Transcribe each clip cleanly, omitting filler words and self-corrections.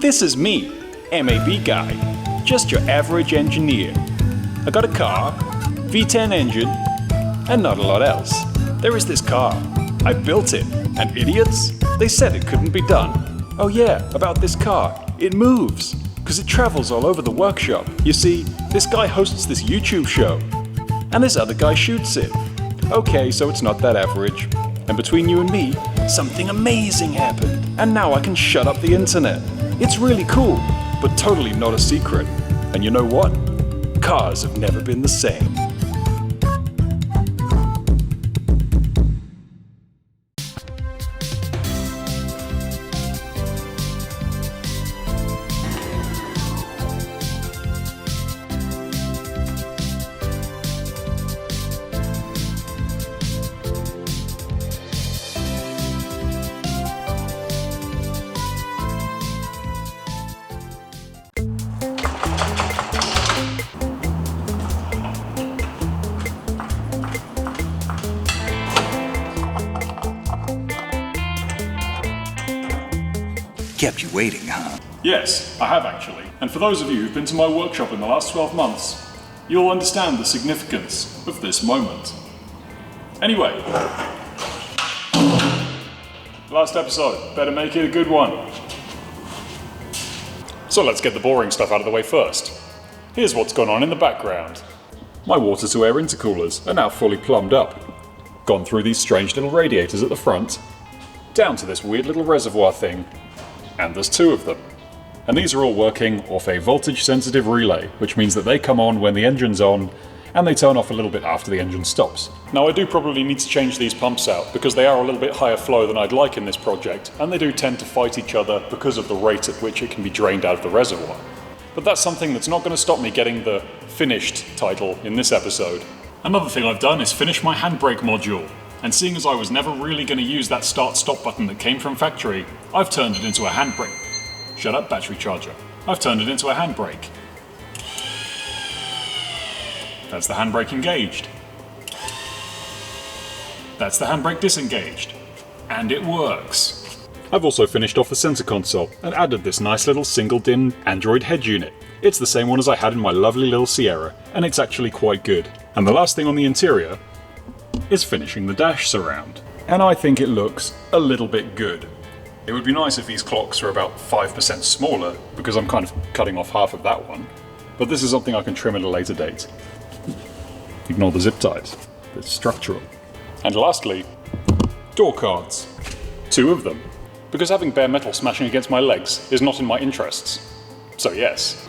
This is me, MAB guy, just your average engineer. I got a car, V10 engine, and not a lot else. There is this car. I built it, and idiots, they said it couldn't be done. Oh yeah, about this car, it moves, because it travels all over the workshop. You see, this guy hosts this YouTube show, and this other guy shoots it. Okay, so it's not that average. And between you and me, something amazing happened, and now I can shut up the internet. It's really cool, but totally not a secret. And you know what? Cars have never been the same. Kept you waiting, huh? Yes, I have actually. And for those of you who've been to my workshop in the last 12 months, you'll understand the significance of this moment. Anyway, last episode, better make it a good one. So let's get the boring stuff out of the way first. Here's what's gone on in the background. My water-to-air intercoolers are now fully plumbed up. Gone through these strange little radiators at the front, down to this weird little reservoir thing. And there's two of them. And these are all working off a voltage-sensitive relay, which means that they come on when the engine's on, and they turn off a little bit after the engine stops. Now I do probably need to change these pumps out, because they are a little bit higher flow than I'd like in this project, and they do tend to fight each other because of the rate at which it can be drained out of the reservoir. But that's something that's not going to stop me getting the finished title in this episode. Another thing I've done is finish my handbrake module. And seeing as I was never really going to use that start-stop button that came from factory, I've turned it into a handbrake. Shut up, battery charger. I've turned it into a handbrake. That's the handbrake engaged. That's the handbrake disengaged. And it works. I've also finished off the center console and added this nice little single-DIN Android head unit. It's the same one as I had in my lovely little Sierra, and it's actually quite good. And the last thing on the interior is finishing the dash surround. And I think it looks a little bit good. It would be nice if these clocks were about 5% smaller, because I'm kind of cutting off half of that one. But this is something I can trim at a later date. Ignore the zip ties. It's structural. And lastly, door cards. 2 of them. Because having bare metal smashing against my legs is not in my interests. So yes.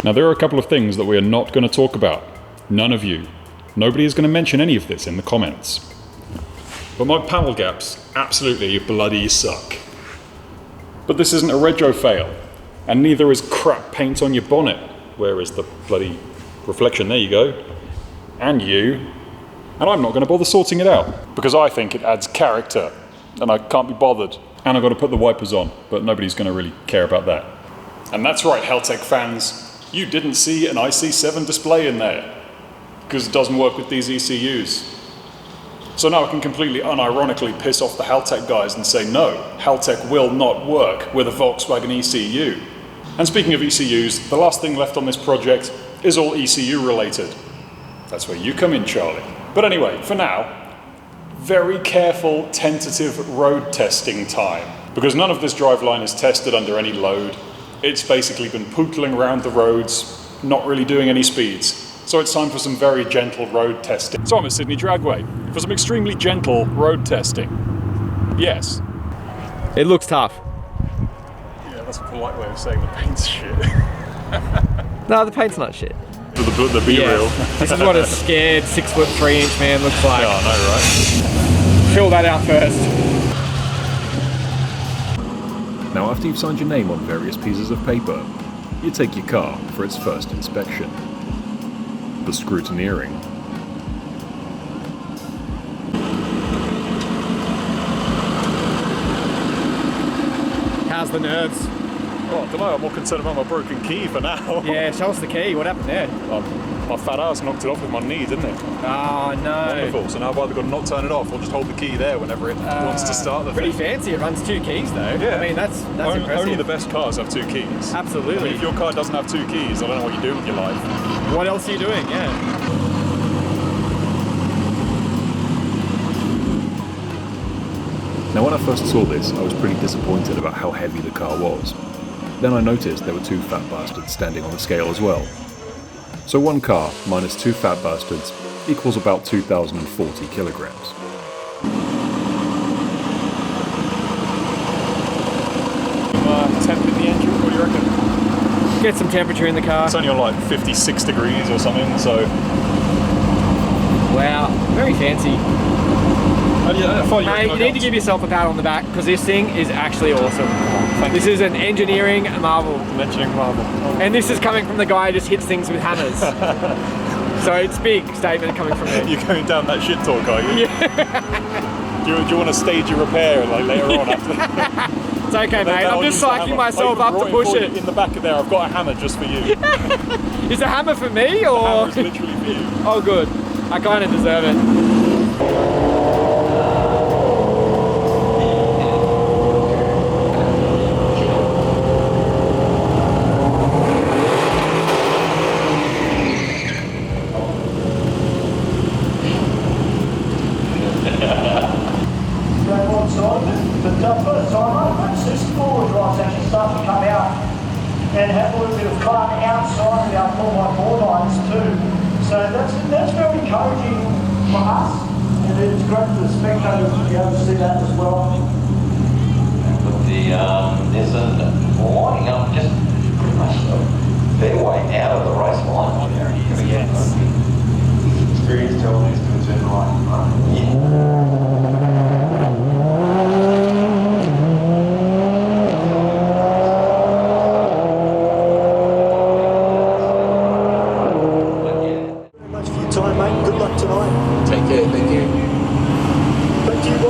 Now there are a couple of things that we are not going to talk about. None of you. Nobody is going to mention any of this in the comments. But my panel gaps absolutely bloody suck. But this isn't a rego fail, and neither is crap paint on your bonnet. Where is the bloody reflection? There you go. And you. And I'm not going to bother sorting it out, because I think it adds character, and I can't be bothered. And I've got to put the wipers on, but nobody's going to really care about that. And that's right, Haltech fans. You didn't see an IC7 display in there, because it doesn't work with these ECUs. So now I can completely unironically piss off the Haltech guys and say no, Haltech will not work with a Volkswagen ECU. And speaking of ECUs, the last thing left on this project is all ECU related. That's where you come in, Charlie. But anyway, for now, very careful tentative road testing time. Because none of this driveline is tested under any load. It's basically been pootling around the roads, not really doing any speeds. So it's time for some very gentle road testing. So I'm at Sydney Dragway for some extremely gentle road testing. Yes. It looks tough. Yeah, that's a polite way of saying the paint's shit. No, the paint's not shit. The B-reel. This is what a scared 6'3" man looks like. Yeah, I know, right? Fill that out first. Now, after you've signed your name on various pieces of paper, you take your car for its first inspection. The scrutineering. How's the nerves? Oh, I don't know, I'm more concerned about my broken key for now. Yeah, show us the key. What happened there? My fat ass knocked it off with my knee, didn't it? Oh no. Wonderful. So now I've either got to not turn it off or just hold the key there whenever it wants to start the Pretty thing. fancy. It runs 2 keys though. Yeah. I mean, that's impressive. Only the best cars have 2 keys. Absolutely. I mean, if your car doesn't have 2 keys, I don't know what you do with your life. What else are you doing? Yeah. Now when I first saw this, I was pretty disappointed about how heavy the car was. Then I noticed there were 2 fat bastards standing on the scale as well. So 1 car minus 2 fat bastards equals about 2,040 kilograms. Temp in the engine, what do you reckon? Get some temperature in the car. It's only on like 56 degrees or something, so... Wow, very fancy. I Mate, you need to give yourself a pat on the back because this thing is actually awesome. This is an engineering marvel. An engineering marvel. And this is coming from the guy who just hits things with hammers. So it's big statement coming from me. You're going down that shit talk, are you? Yeah. Do you want to stage your repair like later on after that? It's okay, mate. I'm just psyching myself up to push it. In the back of there, I've got a hammer just for you. Is the hammer for me or? The hammer is literally for you. Oh, good. I kind of deserve it. And have a little bit of climb outside of our 4x4 lines too. So that's very encouraging for us, and it's great for the spectators to be able to see that as well. With the Nissan lining up just pretty much a fair way out of the race line. Yes. Experience tells me it's going to turn right. Yeah.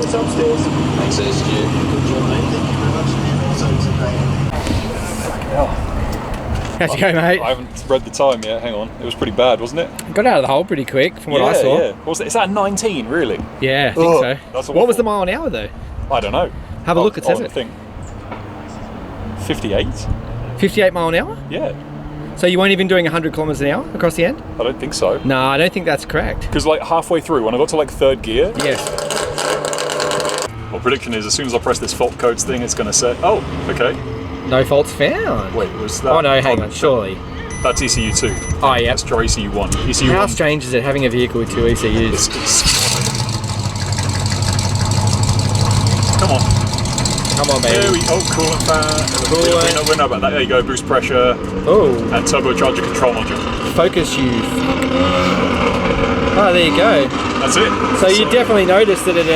Upstairs. Thanks, Stu. Good job, mate. Thank you very much for being also today. How'd you go, mate? I haven't read the time yet. Hang on. It was pretty bad, wasn't it? Got out of the hole pretty quick from what I saw. Yeah. What was it? Is that 19, really? Yeah, I think so. That's What was awful. the mile an hour though? I don't know. Have a look, it says I it. think 58? 58 mile an hour? Yeah. So you weren't even doing 100 kilometers an hour across the end? I don't think so. No, I don't think that's correct. Because like halfway through, when I got to like 3rd gear, Yes. my prediction is as soon as I press this fault codes thing, it's going to say, oh, okay. No faults found. Wait, was that? Oh no, hang on, surely. That's ECU 2. Oh yeah. Let's try ECU 1. ECU How 1. strange is it having a vehicle with 2 ECUs? Come on. Come on, baby. There we go. Coolant fan. Coolant. We know about that. There you go. Boost pressure Oh, and turbocharger control module. focus you. Oh, there you go. That's it. So you definitely noticed that it.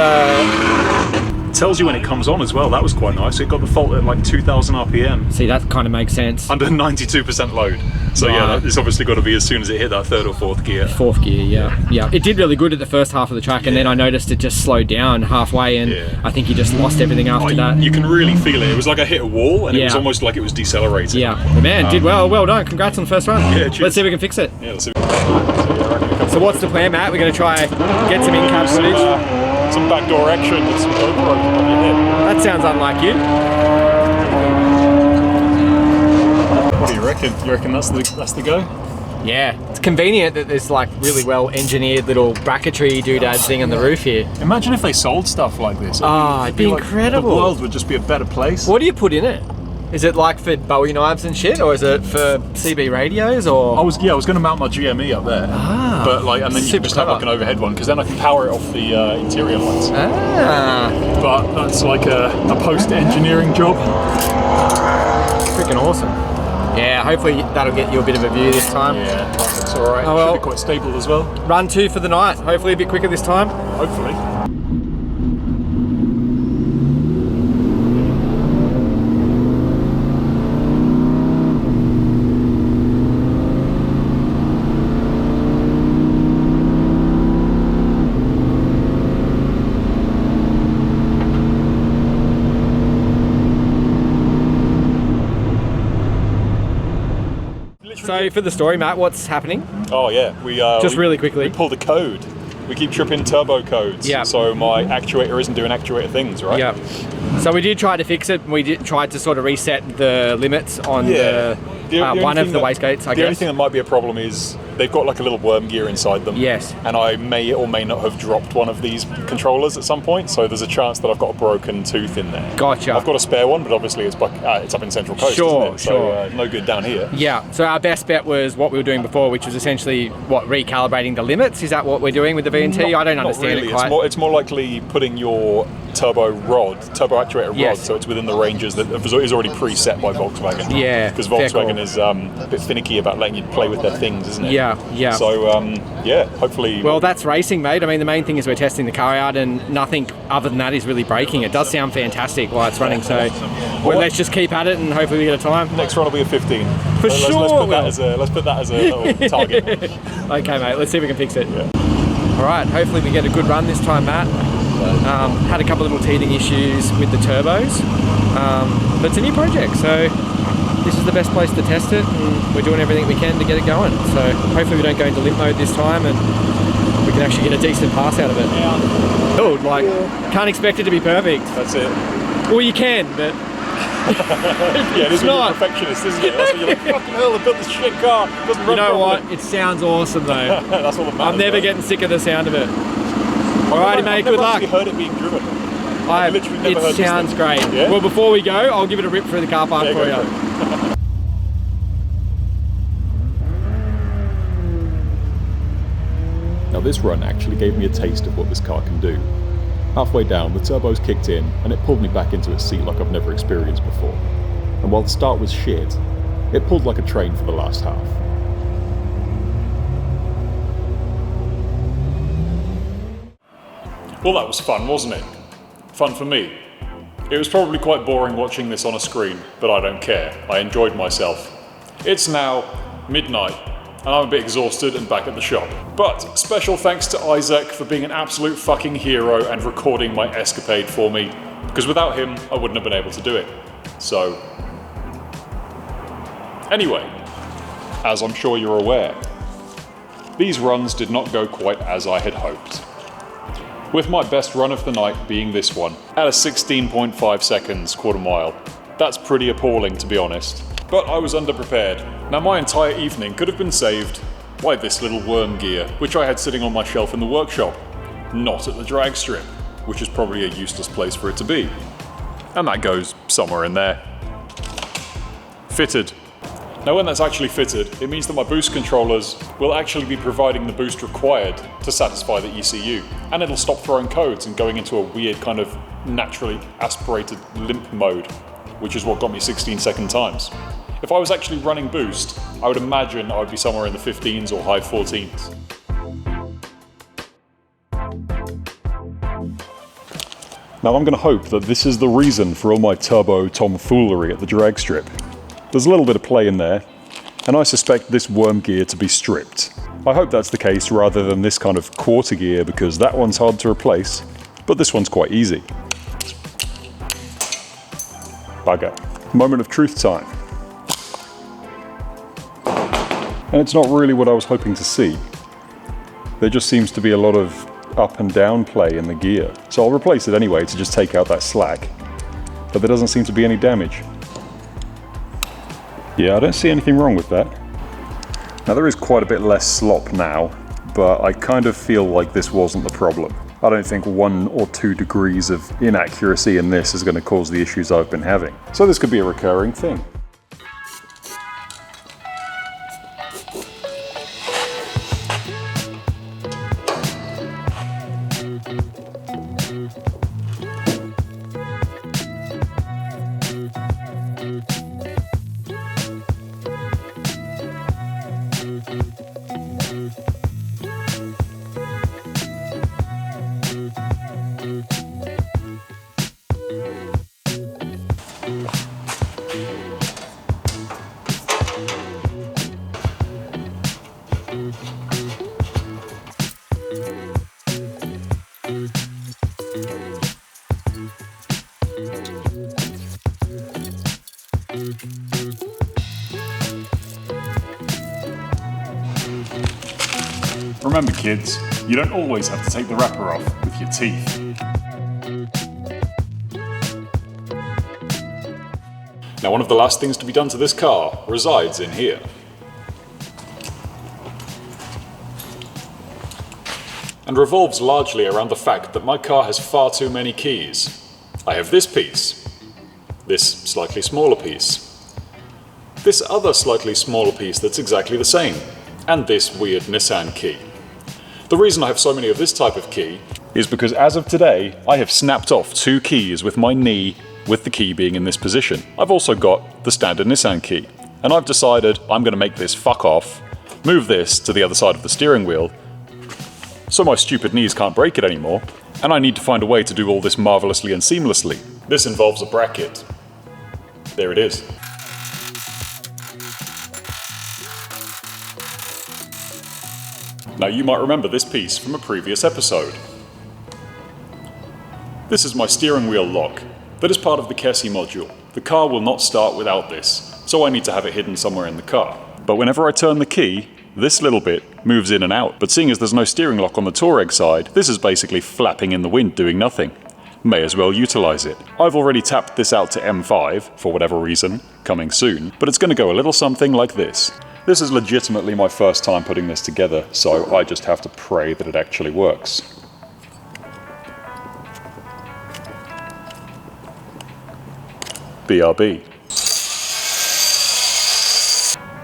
tells you when it comes on as well. That was quite nice. It got the fault at like 2,000 RPM See, that kind of makes sense. under 92% load. So yeah, Right. it's obviously got to be as soon as it hit that 3rd or 4th gear. 4th gear, yeah. It did really good at the first half of the track, and then I noticed it just slowed down halfway, and Yeah. I think you just lost everything Oh, after you, that. you can really feel it. It was like I hit a wall, and it was Yeah. almost like it was decelerating. Yeah, but man, did well. Well done. Congrats on the first run. Yeah, cheers. Let's see if we can fix it. Yeah, let's see. So, yeah, I reckon a couple So what's the plan, Matt? We're going to try get some in-cab footage. some backdoor action with some GoPro on your head. That sounds unlike you. What do you reckon? You reckon that's the go? Yeah, it's convenient that there's like really well engineered little bracketry doodad thing on the roof here. Imagine if they sold stuff like this. It'd be incredible. The world would just be a better place. What do you put in it? Is it like for Bowie knives and shit, or is it for CB radios, or? I was going to mount my GME up there, but like, and then you super can just have like an clever. overhead one because then I can power it off the interior lights. But But that's like a post-engineering job. freaking awesome. Yeah, hopefully that'll get you a bit of a view this time. Yeah, it's all right. Oh, well. Should be quite stable as well. Run 2 for the night. Hopefully a bit quicker this time. Hopefully. So for the story, Matt, what's happening? Oh yeah, we Just really quickly. we pulled a code. We keep tripping turbo codes. Yeah. So my actuator isn't doing actuator things, right? Yeah. So we did try to fix it. We did try to sort of reset the limits on The one of the wastegates, I The guess. only thing that might be a problem is they've got like a little worm gear inside them. Yes. And I may or may not have dropped one of these controllers at some point, so there's a chance that I've got a broken tooth in there. Gotcha. I've got a spare one, but obviously it's up in Central Coast, Sure, isn't it? sure. So no good down here. Yeah, so our best bet was what we were doing before, which was essentially, recalibrating the limits? Is that what we're doing with the V10? I don't understand really. it quite. It's more likely putting your turbo actuator rod, Yes. so it's within the ranges that is already preset by Volkswagen. Yeah, Because fair Volkswagen call. is a bit finicky about letting you play with their things, isn't it? Yeah, yeah. So, yeah, hopefully... Well, that's racing, mate. I mean, the main thing is we're testing the car out and nothing other than that is really braking. It does sound fantastic while it's running, so let's just keep at it and hopefully we get a time. Next run will be a 15. For Let's sure, let's put that as a little target. Okay, mate, let's see if we can fix it. All right, hopefully we get a good run this time, Matt. Had a couple of little teething issues with the turbos, but it's a new project, so this is the best place to test it, and we're doing everything we can to get it going. So hopefully we don't go into limp mode this time, and we can actually get a decent pass out of it. Oh, like, can't expect it to be perfect. That's it. Well, you can, but Yeah, it is when you're a perfectionist, isn't it? That's when you're like, fucking hell, I built this shit car. It doesn't you run know properly. what? It sounds awesome though. That's all that matters. I'm never right? getting sick of the sound of it. Alrighty, mate, good luck. I've never actually heard it being driven. I've literally never heard it this thing. sounds great. Yeah? Well, before we go, I'll give it a rip through the car park Yeah, for go you. for it. Now this run actually gave me a taste of what this car can do. Halfway down, the turbos kicked in and it pulled me back into its seat like I've never experienced before. And while the start was shit, it pulled like a train for the last half. Well, that was fun, wasn't it? Fun for me. It was probably quite boring watching this on a screen, but I don't care. I enjoyed myself. It's now midnight, and I'm a bit exhausted and back at the shop. But special thanks to Isaac for being an absolute fucking hero and recording my escapade for me, because without him, I wouldn't have been able to do it. So, anyway, as I'm sure you're aware, these runs did not go quite as I had hoped. With my best run of the night being this one, at a 16.5 seconds quarter mile. That's pretty appalling, to be honest. But I was underprepared. Now my entire evening could have been saved by this little worm gear, which I had sitting on my shelf in the workshop, not at the drag strip, which is probably a useless place for it to be. And that goes somewhere in there. Fitted. Now when that's actually fitted, it means that my boost controllers will actually be providing the boost required to satisfy the ECU, and it'll stop throwing codes and going into a weird kind of naturally aspirated limp mode, which is what got me 16-second times. If I was actually running boost, I would imagine I would be somewhere in the 15s or high 14s. Now I'm going to hope that this is the reason for all my turbo tomfoolery at the drag strip. There's a little bit of play in there, and I suspect this worm gear to be stripped. I hope that's the case rather than this kind of quarter gear, because that one's hard to replace, but this one's quite easy. Bugger. Moment of truth time. And it's not really what I was hoping to see. There just seems to be a lot of up and down play in the gear, so I'll replace it anyway to just take out that slack. But there doesn't seem to be any damage. Yeah, I don't see anything wrong with that. Now there is quite a bit less slop now, but I kind of feel like this wasn't the problem. I don't think 1 or 2 degrees of inaccuracy in this is going to cause the issues I've been having. So this could be a recurring thing. Remember kids, you don't always have to take the wrapper off with your teeth. Now, one of the last things to be done to this car resides in here. And revolves largely around the fact that my car has far too many keys. I have this piece, this slightly smaller piece, this other slightly smaller piece that's exactly the same, and this weird Nissan key. The reason I have so many of this type of key is because as of today, I have snapped off 2 keys with my knee, with the key being in this position. I've also got the standard Nissan key, and I've decided I'm going to make this fuck off, move this to the other side of the steering wheel, so my stupid knees can't break it anymore, and I need to find a way to do all this marvellously and seamlessly. This involves a bracket. There it is. Now you might remember this piece from a previous episode. This is my steering wheel lock that is part of the Kessie module. The car will not start without this, so I need to have it hidden somewhere in the car. But whenever I turn the key, this little bit moves in and out. But seeing as there's no steering lock on the Touareg side, this is basically flapping in the wind doing nothing. May as well utilize it. I've already tapped this out to M5, for whatever reason, coming soon, but it's going to go a little something like this. This is legitimately my first time putting this together, so I just have to pray that it actually works. BRB.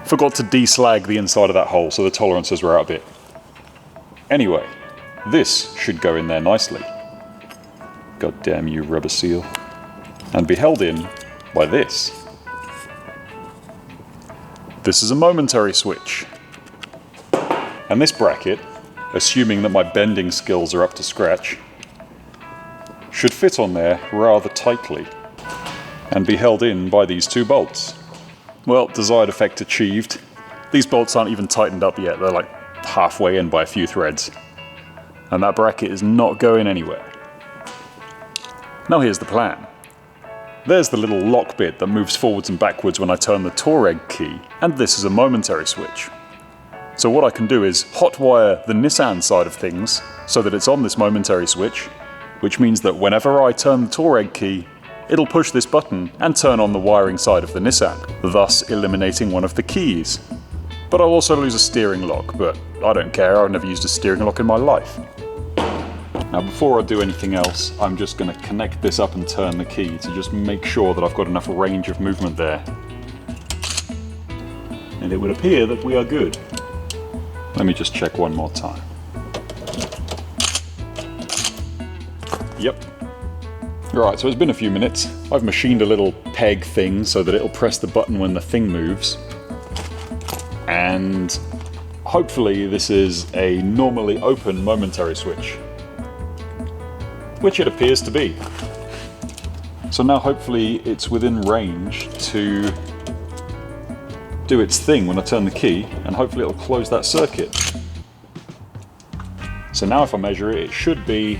Forgot to deslag the inside of that hole, so the tolerances were out a bit. Anyway, this should go in there nicely. God damn you, rubber seal. And be held in by this. This is a momentary switch. And this bracket, assuming that my bending skills are up to scratch, should fit on there rather tightly and be held in by these 2 bolts. Well, desired effect achieved. These bolts aren't even tightened up yet, they're like halfway in by a few threads. And that bracket is not going anywhere. Now here's the plan. There's the little lock bit that moves forwards and backwards when I turn the Touareg key, and this is a momentary switch. So what I can do is hotwire the Nissan side of things so that it's on this momentary switch, which means that whenever I turn the Touareg key, it'll push this button and turn on the wiring side of the Nissan, thus eliminating one of the keys. But I'll also lose a steering lock, but I don't care, I've never used a steering lock in my life. Now before I do anything else, I'm just going to connect this up and turn the key to just make sure that I've got enough range of movement there. And it would appear that we are good. Let me just check one more time. Yep. Right, so it's been a few minutes. I've machined a little peg thing so that it'll press the button when the thing moves. And hopefully this is a normally open momentary switch, which it appears to be. So now hopefully it's within range to do its thing when I turn the key, and hopefully it'll close that circuit. So now if I measure it, it should be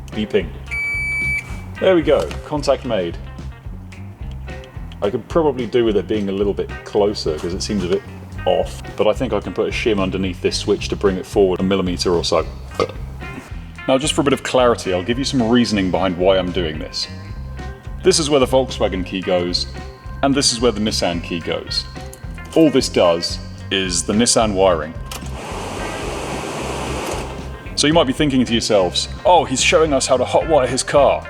beeping. There we go, contact made. I could probably do with it being a little bit closer because it seems a bit off, but I think I can put a shim underneath this switch to bring it forward 1 millimeter or so. Now just for a bit of clarity, I'll give you some reasoning behind why I'm doing this. This is where the Volkswagen key goes, and this is where the Nissan key goes. All this does is the Nissan wiring. So you might be thinking to yourselves, oh, he's showing us how to hotwire his car.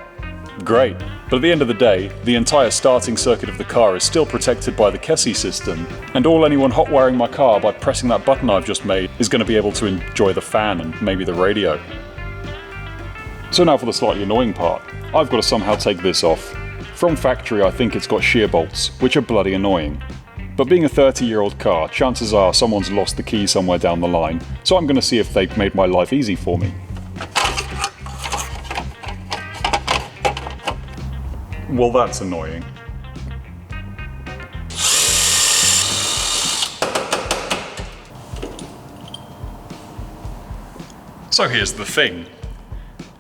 Great, but at the end of the day, the entire starting circuit of the car is still protected by the Kessie system, and all anyone hotwiring my car by pressing that button I've just made is going to be able to enjoy the fan and maybe the radio. So now for the slightly annoying part. I've got to somehow take this off. From factory I think it's got shear bolts, which are bloody annoying. But being a 30-year-old car, chances are someone's lost the key somewhere down the line, so I'm going to see if they've made my life easy for me. Well, that's annoying. So here's the thing.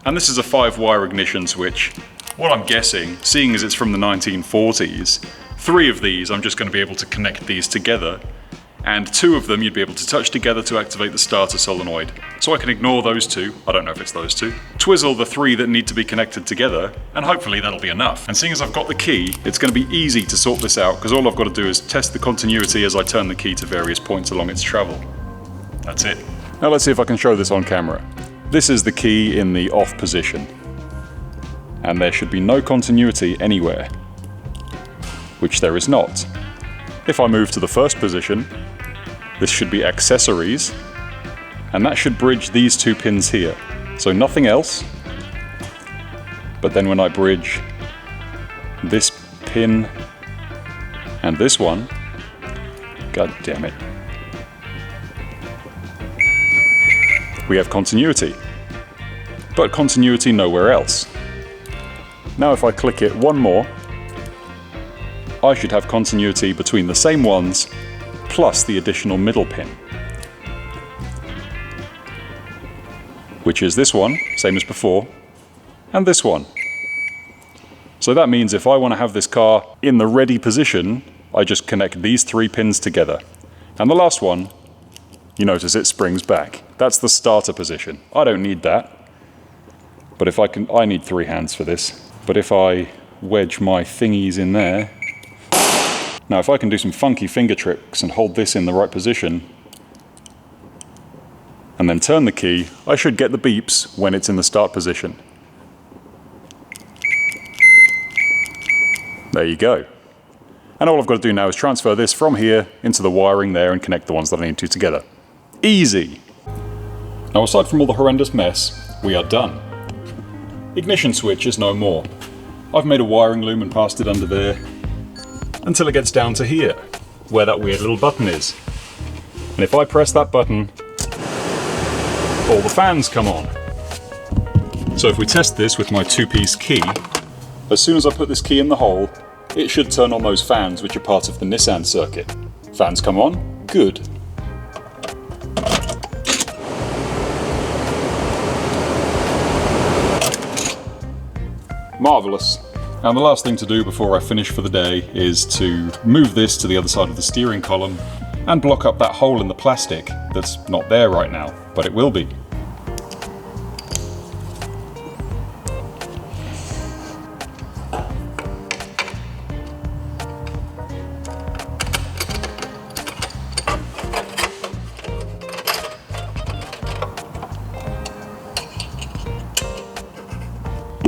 And this is a 5-wire ignition switch. What I'm guessing, seeing as it's from the 1940s, 3 of these I'm just going to be able to connect these together, and 2 of them you'd be able to touch together to activate the starter solenoid. So I can ignore those 2, I don't know if it's those 2, twizzle the 3 that need to be connected together, and hopefully that'll be enough. And seeing as I've got the key, it's going to be easy to sort this out, because all I've got to do is test the continuity as I turn the key to various points along its travel. That's it. Now let's see if I can show this on camera. This is the key in the off position, and there should be no continuity anywhere, which there is not. If I move to the first position, this should be accessories, and that should bridge these 2 pins here. So nothing else. But then when I bridge this pin and this one, god damn it, we have continuity. But continuity nowhere else. Now if I click it one more, I should have continuity between the same ones plus the additional middle pin, which is this one, same as before, and this one. So that means if I want to have this car in the ready position, I just connect these 3 pins together. And the last one, you notice it springs back. That's the starter position. I don't need that. But if I need 3 hands for this. But if I wedge my thingies in there, now if I can do some funky finger tricks and hold this in the right position, and then turn the key, I should get the beeps when it's in the start position. There you go. And all I've got to do now is transfer this from here into the wiring there and connect the ones that I need to together. Easy! Now aside from all the horrendous mess, we are done. Ignition switch is no more. I've made a wiring loom and passed it under there until it gets down to here, where that weird little button is. And if I press that button, all the fans come on. So if we test this with my 2-piece key, as soon as I put this key in the hole, it should turn on those fans which are part of the Nissan circuit. Fans come on, good. Marvellous. And the last thing to do before I finish for the day is to move this to the other side of the steering column and block up that hole in the plastic that's not there right now, but it will be.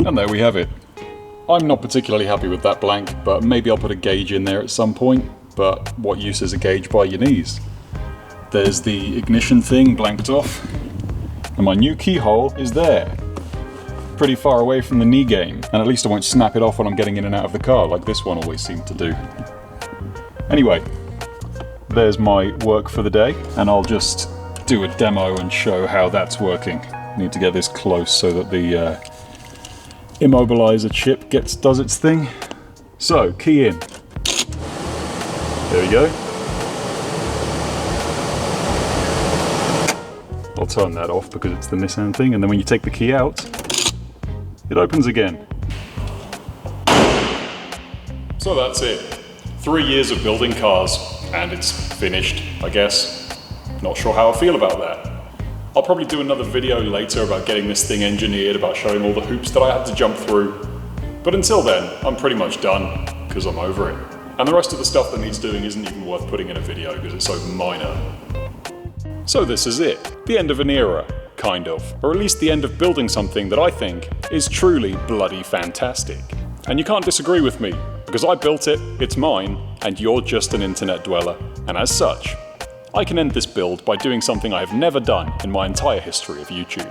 And there we have it. I'm not particularly happy with that blank, but maybe I'll put a gauge in there at some point, but what use is a gauge by your knees? There's the ignition thing blanked off, and my new keyhole is there. Pretty far away from the knee game, and at least I won't snap it off when I'm getting in and out of the car, like this one always seemed to do. Anyway, there's my work for the day, and I'll just do a demo and show how that's working. Need to get this close so that the immobilizer chip does its thing. So, key in. There we go. I'll turn that off because it's the Nissan thing, and then when you take the key out, it opens again. So that's it. 3 years of building cars, and it's finished, I guess. Not sure how I feel about that. I'll probably do another video later about getting this thing engineered, about showing all the hoops that I had to jump through. But until then, I'm pretty much done, because I'm over it. And the rest of the stuff that needs doing isn't even worth putting in a video because it's so minor. So this is it. The end of an era, kind of. Or at least the end of building something that I think is truly bloody fantastic. And you can't disagree with me, because I built it, it's mine, and you're just an internet dweller. And as such, I can end this build by doing something I have never done in my entire history of YouTube.